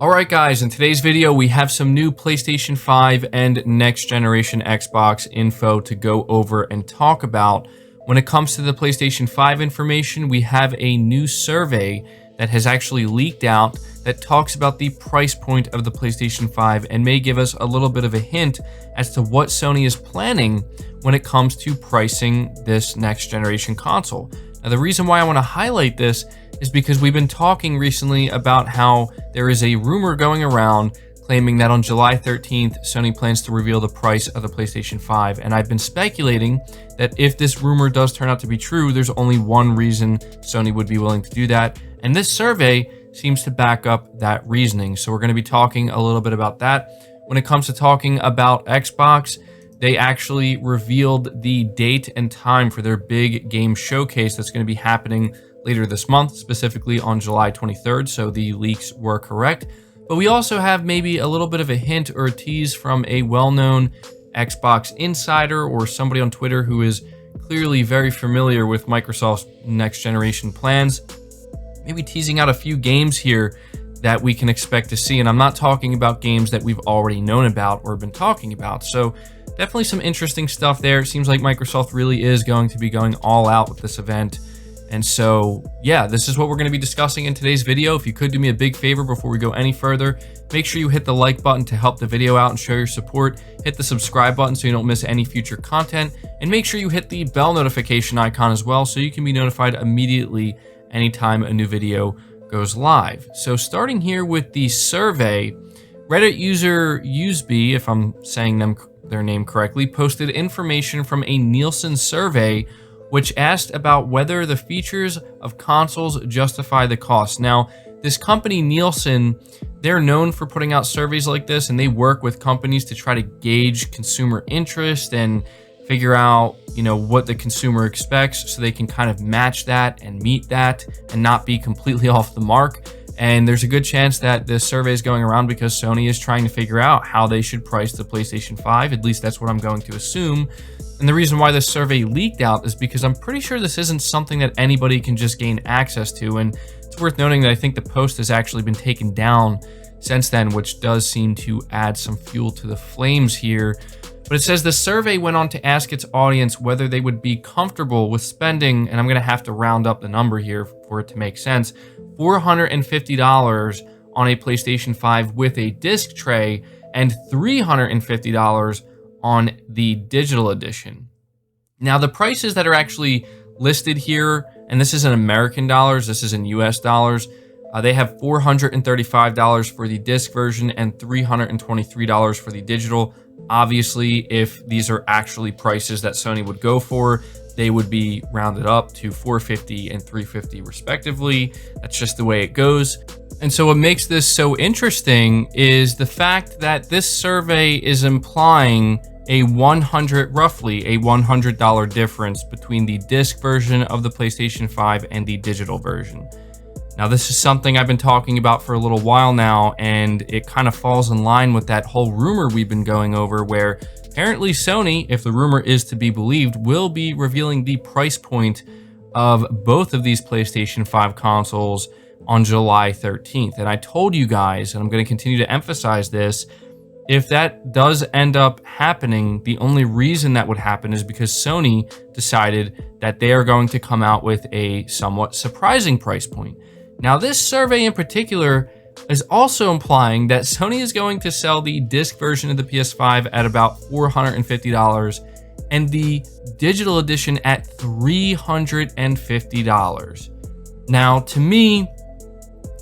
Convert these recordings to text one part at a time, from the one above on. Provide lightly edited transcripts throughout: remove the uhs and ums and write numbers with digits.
Alright guys, in today's video we have some new PlayStation 5 and next generation Xbox info to go over and talk about. When it comes to the PlayStation 5 information, we have a new survey that has actually leaked out that talks about the price point of the PlayStation 5 and may give us a little bit of a hint as to what Sony is planning when it comes to pricing this next generation console. Now, the reason why I want to highlight this is because we've been talking recently about how there is a rumor going around claiming that on July 13th, Sony plans to reveal the price of the PlayStation 5. And I've been speculating that if this rumor does turn out to be true, there's only one reason Sony would be willing to do that. And this survey seems to back up that reasoning. So we're going to be talking a little bit about that. When it comes to talking about Xbox, they actually revealed the date and time for their big game showcase that's going to be happening later this month, specifically on July 23rd. So the leaks were correct. But we also have maybe a little bit of a hint or a tease from a well-known Xbox insider or somebody on Twitter who is clearly very familiar with Microsoft's next generation plans. Maybe teasing out a few games here that we can expect to see. And I'm not talking about games that we've already known about or been talking about. So definitely some interesting stuff there. It seems like Microsoft really is going to be going all out with this event. And so, yeah, this is what we're going to be discussing in today's video. If you could do me a big favor before we go any further, make sure you hit the like button to help the video out and show your support. Hit the subscribe button so you don't miss any future content. And make sure you hit the bell notification icon as well so you can be notified immediately anytime a new video goes live. So starting here with the survey, Reddit user Useby, if I'm saying their name correctly, posted information from a Nielsen survey which asked about whether the features of consoles justify the cost. Now, this company Nielsen, they're known for putting out surveys like this, and they work with companies to try to gauge consumer interest and figure out, what the consumer expects so they can kind of match that and meet that and not be completely off the mark. And there's a good chance that this survey is going around because Sony is trying to figure out how they should price the PlayStation 5. At least that's what I'm going to assume. And the reason why this survey leaked out is because I'm pretty sure this isn't something that anybody can just gain access to. And it's worth noting that I think the post has actually been taken down since then, which does seem to add some fuel to the flames here. But it says the survey went on to ask its audience whether they would be comfortable with spending, and I'm going to have to round up the number here for it to make sense, $450 on a PlayStation 5 with a disc tray and $350 on the digital edition. Now, the prices that are actually listed here, and this is in American dollars, this is in US dollars, they have $435 for the disc version and $323 for the digital. Obviously, if these are actually prices that Sony would go for, they would be rounded up to $450 and $350 respectively. That's just the way it goes. And so what makes this so interesting is the fact that this survey is implying roughly a $100 difference between the disc version of the PlayStation 5 and the digital version. Now, this is something I've been talking about for a little while now, and it kind of falls in line with that whole rumor we've been going over where apparently Sony, if the rumor is to be believed, will be revealing the price point of both of these PlayStation 5 consoles on July 13th. And I told you guys, and I'm going to continue to emphasize this, if that does end up happening, the only reason that would happen is because Sony decided that they are going to come out with a somewhat surprising price point. Now, this survey in particular is also implying that Sony is going to sell the disc version of the PS5 at about $450 and the digital edition at $350. Now, to me,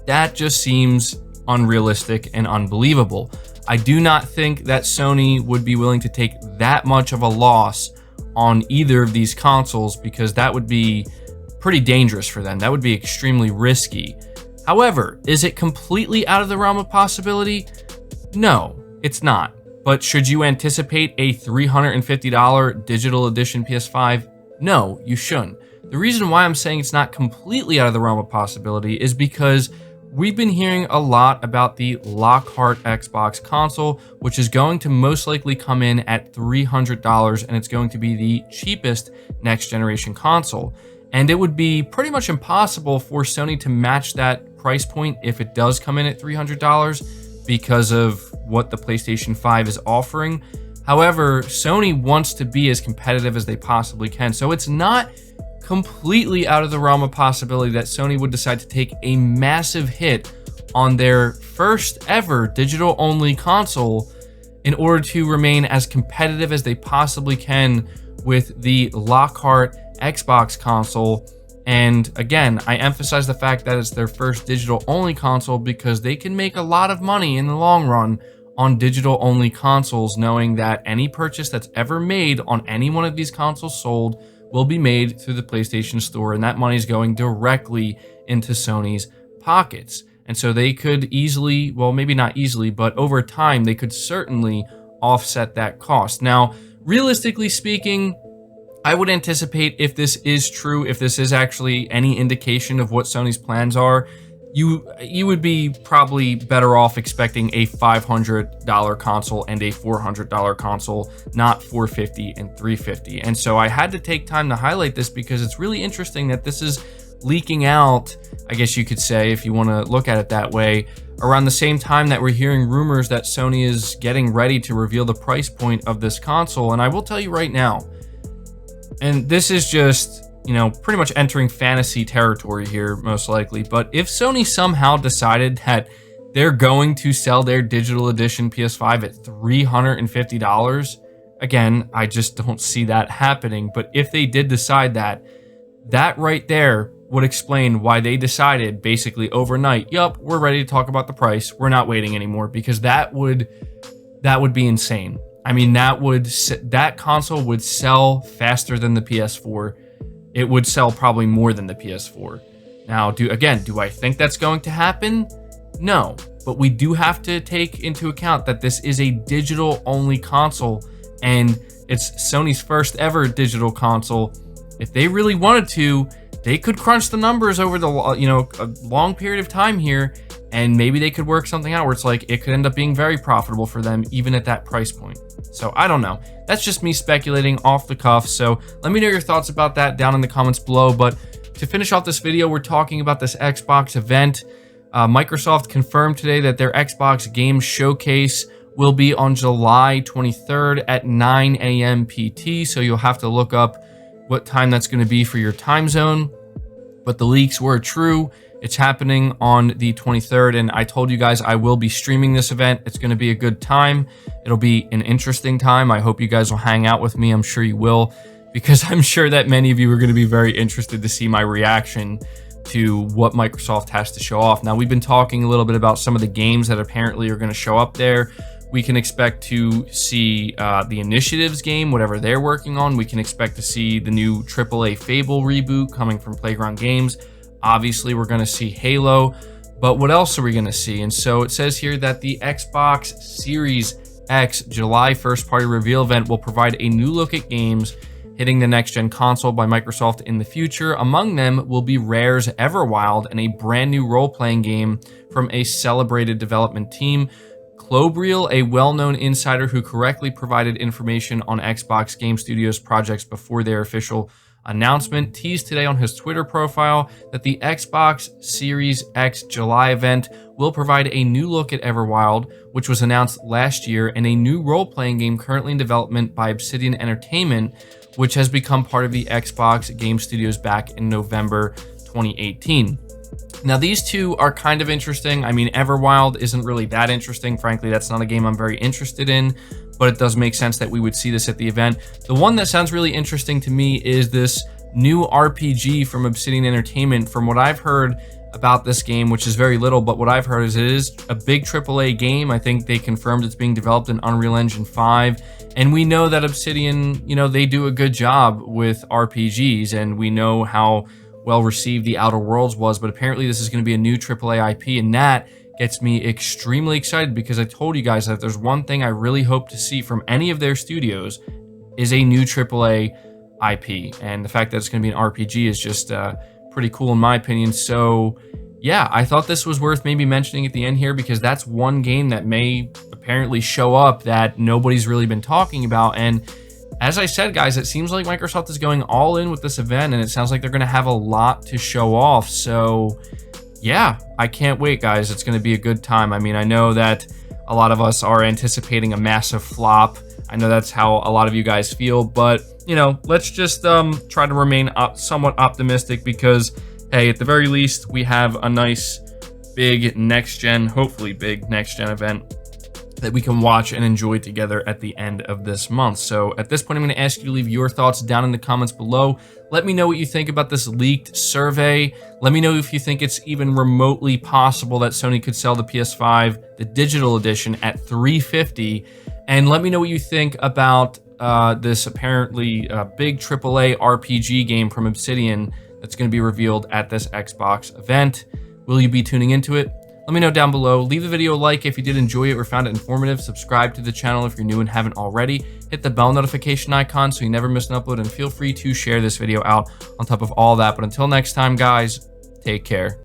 that just seems unrealistic and unbelievable. I do not think that Sony would be willing to take that much of a loss on either of these consoles because that would be pretty dangerous for them. That would be extremely risky. However, is it completely out of the realm of possibility? No, it's not. But should you anticipate a $350 digital edition PS5? No, you shouldn't. The reason why I'm saying it's not completely out of the realm of possibility is because we've been hearing a lot about the Lockhart Xbox console, which is going to most likely come in at $300, and it's going to be the cheapest next generation console. And it would be pretty much impossible for Sony to match that price point if it does come in at $300 because of what the PlayStation 5 is offering. However, Sony wants to be as competitive as they possibly can. So it's not completely out of the realm of possibility that Sony would decide to take a massive hit on their first ever digital only console in order to remain as competitive as they possibly can with the Lockhart Xbox console. And again, I emphasize the fact that it's their first digital only console because they can make a lot of money in the long run on digital only consoles, knowing that any purchase that's ever made on any one of these consoles sold will be made through the PlayStation Store, and that money is going directly into Sony's pockets. And so they could easily, well, maybe not easily, but over time, they could certainly offset that cost. Now, realistically speaking, I would anticipate if this is true, if this is actually any indication of what Sony's plans are, you would be probably better off expecting a $500 console and a $400 console, not $450 and $350. And so I had to take time to highlight this because it's really interesting that this is leaking out, I guess you could say, if you want to look at it that way, around the same time that we're hearing rumors that Sony is getting ready to reveal the price point of this console. And I will tell you right now, and this is just, you know, pretty much entering fantasy territory here, most likely. But if Sony somehow decided that they're going to sell their digital edition PS5 at $350, again, I just don't see that happening. But if they did decide that, that right there would explain why they decided basically overnight, yup, we're ready to talk about the price. We're not waiting anymore, because that would be insane. I mean, that console would sell faster than the PS4. It would sell probably more than the PS4. Now, do I think that's going to happen? No, but we do have to take into account that this is a digital only console and it's Sony's first ever digital console. If they really wanted to, they could crunch the numbers over the, a long period of time here, and maybe they could work something out where it's like it could end up being very profitable for them even at that price point. So I don't know. That's just me speculating off the cuff. So let me know your thoughts about that down in the comments below. But to finish off this video, we're talking about this Xbox event. Microsoft confirmed today that their Xbox Game Showcase will be on July 23rd at 9 a.m. PT. So you'll have to look up what time that's going to be for your time zone. But the leaks were true. It's happening on the 23rd, and I told you guys I will be streaming this event. It's going to be a good time. It'll be an interesting time. I hope you guys will hang out with me. I'm sure you will, because I'm sure that many of you are going to be very interested to see my reaction to what Microsoft has to show off. Now, we've been talking a little bit about some of the games that apparently are going to show up there. We can expect to see the Initiatives game, whatever they're working on. We can expect to see the new AAA Fable reboot coming from Playground Games. Obviously, we're going to see Halo, but what else are we going to see? And so it says here that the Xbox Series X July first party reveal event will provide a new look at games hitting the next-gen console by Microsoft in the future. Among them will be Rare's Everwild and a brand new role-playing game from a celebrated development team. Clobriel, a well-known insider who correctly provided information on Xbox Game Studios projects before their official announcement, teased today on his Twitter profile that the Xbox Series X July event will provide a new look at Everwild, which was announced last year, and a new role-playing game currently in development by Obsidian Entertainment, which has become part of the Xbox Game Studios back in November 2018. Now, these two are kind of interesting. I mean, Everwild isn't really that interesting. Frankly, that's not a game I'm very interested in, but it does make sense that we would see this at the event. The one that sounds really interesting to me is this new RPG from Obsidian Entertainment. From what I've heard about this game, which is very little, but what I've heard is it is a big AAA game. I think they confirmed it's being developed in Unreal Engine 5, and we know that Obsidian, they do a good job with RPGs, and we know how well received the Outer Worlds was, but apparently this is going to be a new AAA IP, and that gets me extremely excited because I told you guys that there's one thing I really hope to see from any of their studios is a new AAA IP, and the fact that it's going to be an RPG is just pretty cool in my opinion. So yeah, I thought this was worth maybe mentioning at the end here because that's one game that may apparently show up that nobody's really been talking about. And as I said, guys, it seems like Microsoft is going all in with this event, and it sounds like they're going to have a lot to show off. So yeah, I can't wait, guys. It's going to be a good time. I mean, I know that a lot of us are anticipating a massive flop. I know that's how a lot of you guys feel, but you know, let's just try to remain somewhat optimistic because, hey, at the very least, we have a nice, big next gen, hopefully big next gen event that we can watch and enjoy together at the end of this month. So at this point, I'm going to ask you to leave your thoughts down in the comments below. Let me know what you think about this leaked survey. Let me know if you think it's even remotely possible that Sony could sell the PS5, the digital edition, at $350. And let me know what you think about this apparently big AAA RPG game from Obsidian that's going to be revealed at this Xbox event. Will you be tuning into it? Let me know down below. Leave the video a like if you did enjoy it or found it informative. Subscribe to the channel if you're new and haven't already. Hit the bell notification icon so you never miss an upload, and feel free to share this video out on top of all that. But until next time, guys, take care.